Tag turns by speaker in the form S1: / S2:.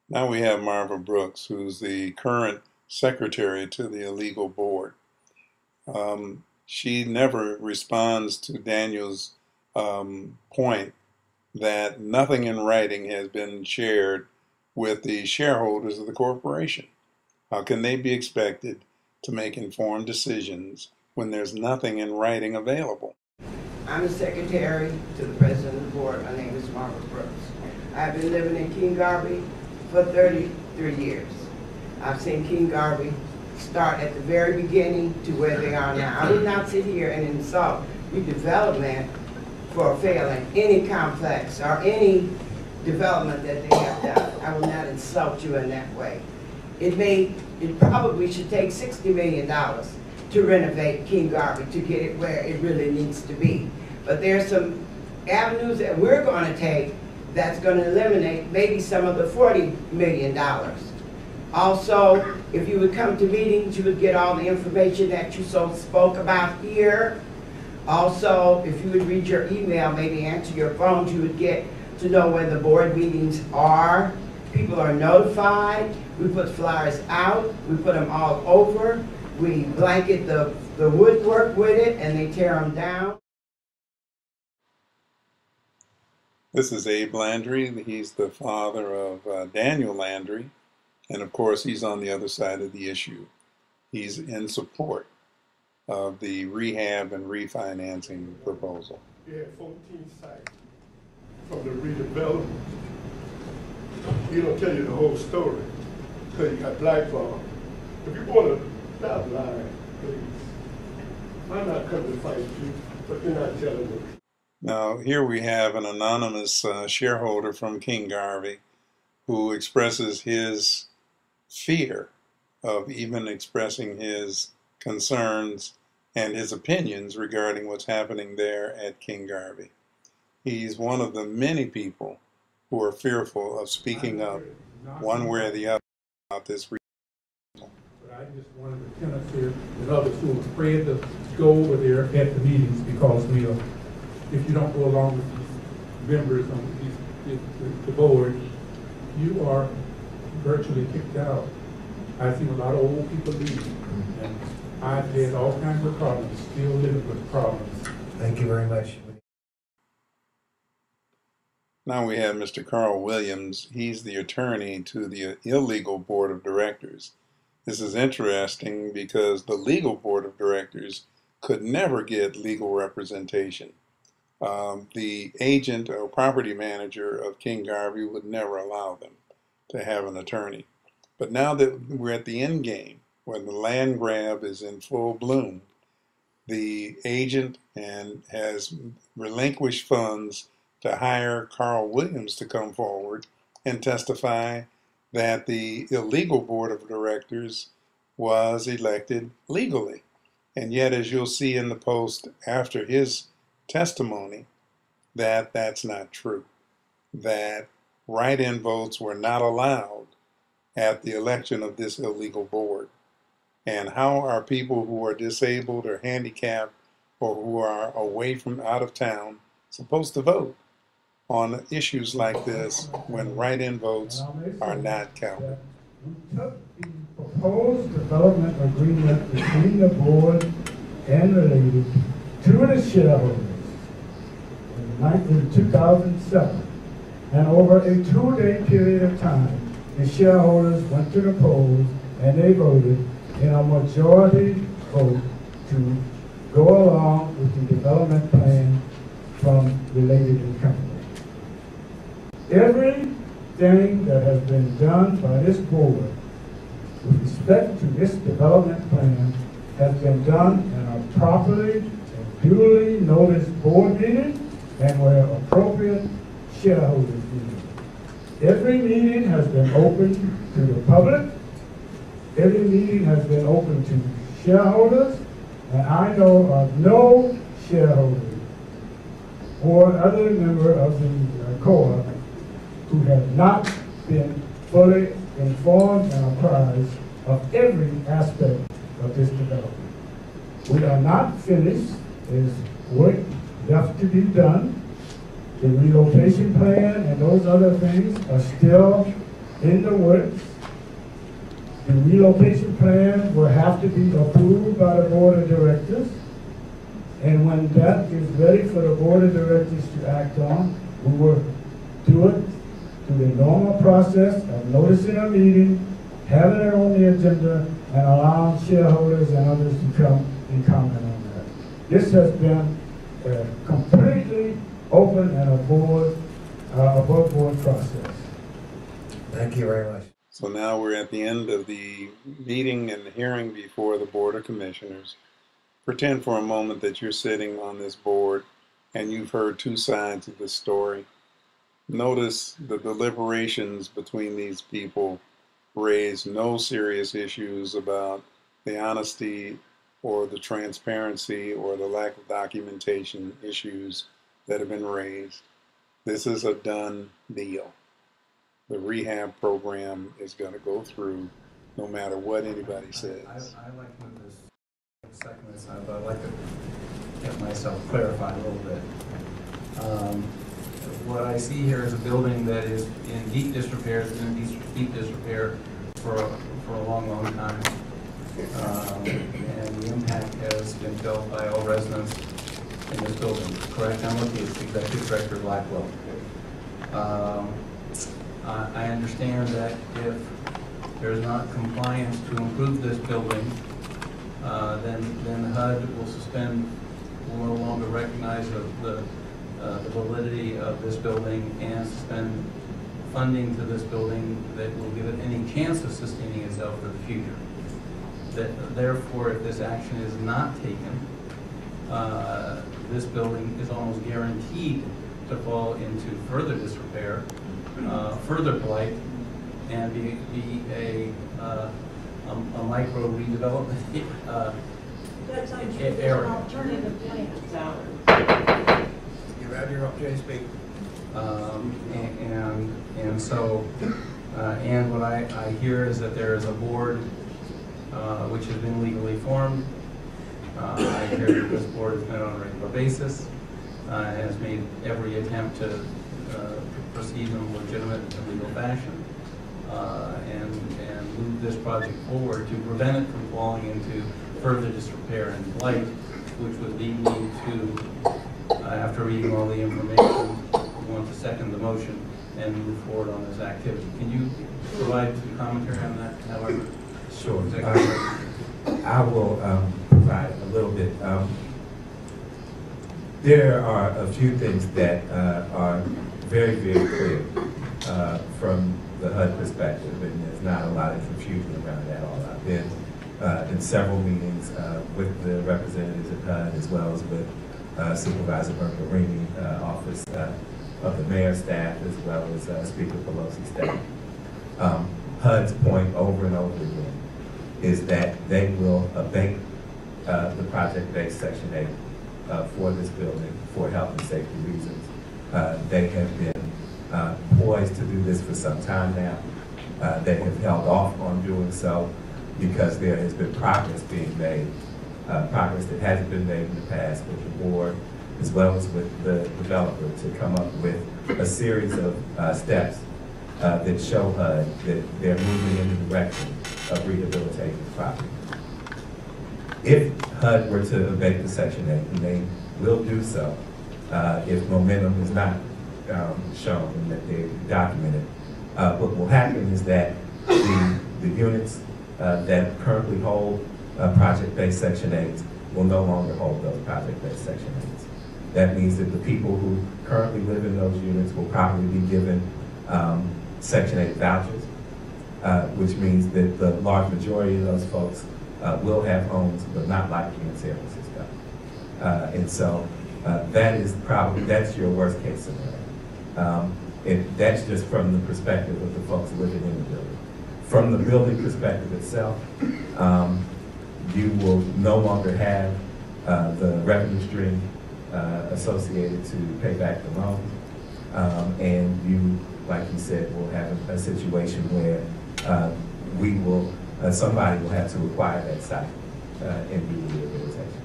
S1: Now we have Marva Brooks, who's the current secretary to the illegal board. She never responds to Daniel's point that nothing in writing has been shared with the shareholders of the corporation. How can they be expected to make informed decisions when there's nothing in writing available?
S2: I'm the secretary to the president of the board. My name is Marva Brooks. I've been living in King Garvey for 33 years. I've seen King Garvey start at the very beginning to where they are now. I would not sit here and insult redevelopment for failing any complex or any development that they have done. I will not insult you in that way. It probably should take $60 million to renovate King Garvey to get it where it really needs to be. But there's some avenues that we're going to take that's going to eliminate maybe some of the $40 million. Also, if you would come to meetings, you would get all the information that you spoke about here. Also, if you would read your email, maybe answer your phones, you would get to know when the board meetings are. People are notified. We put flyers out. We put them all over. We blanket the woodwork with it, and they tear them down.
S1: This is Abe Landry. He's the father of Daniel Landry. And of course, he's on the other side of the issue. He's in support of the rehab and refinancing proposal.
S3: You had 14 sites from the redevelopment. He don't tell you the whole story because you got blackballed. If you want to stop lying, please. I'm not coming to fight you, but you're not telling me.
S1: Now, here we have an anonymous shareholder from King Garvey who expresses his fear of even expressing his concerns and his opinions regarding what's happening there at King Garvey. He's one of the many people who are fearful of speaking up one way or the other about this.
S4: But I just wanted the tenants here and others who are afraid to go over there at the meetings because if you don't go along with these members on the board, you are virtually kicked out. I've seen a lot of old people leave, and I've had all kinds of problems, still living with problems.
S5: Thank you very much.
S1: Now we have Mr. Carl Williams. He's the attorney to the illegal board of directors. This is interesting because the legal board of directors could never get legal representation. The agent or property manager of King Garvey would never allow them to have an attorney. But now that we're at the end game, when the land grab is in full bloom, the agent has relinquished funds to hire Carl Williams to come forward and testify that the illegal board of directors was elected legally. And yet, as you'll see in the post after his testimony, that's not true. That write-in votes were not allowed at the election of this illegal board. And how are people who are disabled or handicapped or who are away from out of town supposed to vote on issues like this when write-in votes are not counted?
S6: We took the proposed development agreement between the board and the lady to the shareholders in 2007, and over a 2-day period of time, the shareholders went to the polls and they voted in a majority vote to go along with the development plan from Related and Company. Everything that has been done by this board with respect to this development plan has been done in a properly and duly noticed board meeting and where appropriate shareholders meeting. Every meeting has been open to the public. Every meeting has been open to shareholders, and I know of no shareholder or other member of the COA who have not been fully informed and apprised of every aspect of this development. We are not finished. There's work left to be done. The relocation plan and those other things are still in the works. The relocation plan will have to be approved by the board of directors. And when that is ready for the board of directors to act on, we will do it through the normal process of noticing a meeting, having it on the agenda, and allowing shareholders and others to come and comment on that. This has been a completely open and above board process.
S5: Thank you very much.
S1: So now we're at the end of the meeting and the hearing before the Board of Commissioners. Pretend for a moment that you're sitting on this board and you've heard two sides of the story. Notice the deliberations between these people raise no serious issues about the honesty or the transparency or the lack of documentation issues that have been raised. This is a done deal. The rehab program is going to go through no matter what anybody says.
S7: I'd like to move this second this time, but I'd like to get myself clarified a little bit. What I see here is a building that is in deep disrepair. It's been in deep disrepair for a long, long time. And the impact has been felt by all residents in this building. Correct? I'm looking at Executive Director Blackwell. I understand that if there's not compliance to improve this building, then HUD will suspend, will no longer recognize the validity of this building and suspend funding to this building that will give it any chance of sustaining itself for the future. Therefore, if this action is not taken, this building is almost guaranteed to fall into further disrepair, further blight, and be a micro redevelopment area.
S8: Alternative plan.
S5: You have your opportunity to speak.
S7: And so, and what I hear is that there is a board which has been legally formed. I hear that this board has met on a regular basis, and has made every attempt to proceed in a legitimate and legal fashion, and move this project forward to prevent it from falling into further disrepair and blight, which would lead me to, after reading all the information, want to second the motion and move forward on this activity. Can you provide some commentary on that, however?
S9: Sure. I will provide a little bit. There are a few things that are very, very clear from the HUD perspective, and there's not a lot of confusion around that all. I've been in several meetings with the representatives of HUD as well as with Supervisor Bergarini, Office of the Mayor's staff, as well as Speaker Pelosi's staff. HUD's point over and over again is that they will abate the project-based Section 8 for this building for health and safety reasons. They have been poised to do this for some time now. They have held off on doing so because there has been progress being made, progress that hasn't been made in the past with the board as well as with the developer to come up with a series of steps that show HUD that they're moving in the direction of rehabilitating the property. If HUD were to abate the Section 8, and they will do so if momentum is not shown and that they're documented, what will happen is that the units that currently hold project-based Section 8s will no longer hold those project-based Section 8s. That means that the people who currently live in those units will probably be given Section 8 vouchers, which means that the large majority of those folks will have homes, but not like here in San Francisco. And so that's your worst case scenario. That's just from the perspective of the folks living in the building. From the building perspective itself, you will no longer have the revenue stream associated to pay back the loans. And you, like you said, will have a situation where somebody will have to acquire that site and do the rehabilitation.